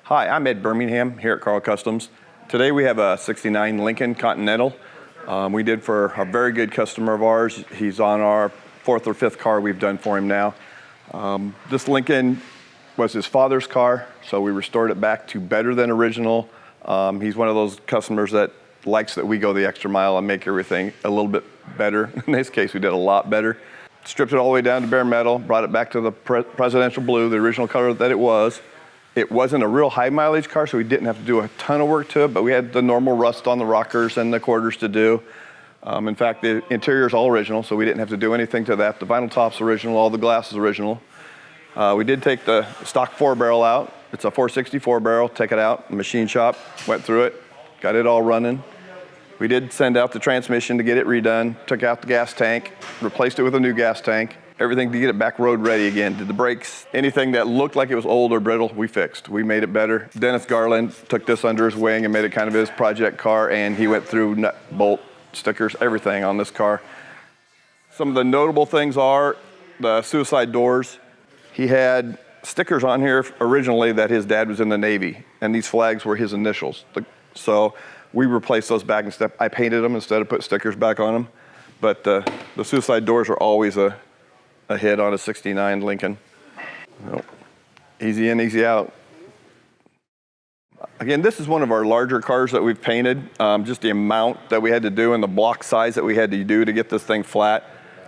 Hi, I'm Ed Birmingham here at Karl Kustoms. Today we have a '69 Lincoln Continental. We did for a very good customer of ours. He's on our fourth or fifth car we've done for him now. This Lincoln was his father's car, so we restored it back to better than original. He's one of those customers that likes that we go the extra mile and make everything a little bit better. In this case, we did a lot better. Stripped it all the way down to bare metal, brought it back to the presidential blue, the original color that it was. It wasn't a real high mileage car, so we didn't have to do a ton of work to it, but we had the normal rust on the rockers and the quarters to do. In fact, the interior is all original, so we didn't have to do anything to that. The vinyl top's original, all the glass is original. We did take the stock 4-barrel out. It's a 464 barrel, take it out, machine shop, went through it, got it all running. We did send out the transmission to get it redone, took out the gas tank, replaced it with a new gas tank, everything to get it back road ready again. Did the brakes, anything that looked like it was old or brittle, we fixed. We made it better. Dennis Garland took this under his wing and made it kind of his project car, and he went through nut, bolt, stickers, everything on this car. Some of the notable things are the suicide doors. He had stickers on here originally that his dad was in the Navy, and these flags were his initials. So we replaced those back and stuff. I painted them instead of put stickers back on them. But the suicide doors are always a hit on a '69 Lincoln. Well, easy in, easy out. Again, this is one of our larger cars that we've painted. Just the amount that we had to do and the block size that we had to do to get this thing flat.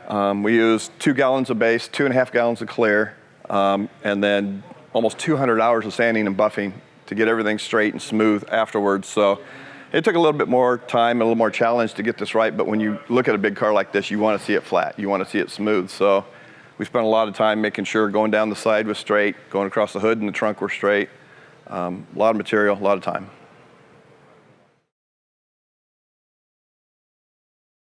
We used 2 gallons of base, 2.5 gallons of clear, and then almost 200 hours of sanding and buffing to get everything straight and smooth afterwards. So it took a little bit more time, a little more challenge to get this right, but when you look at a big car like this, you want to see it flat. You want to see it smooth. So we spent a lot of time making sure going down the side was straight, going across the hood and the trunk were straight. A lot of material, a lot of time.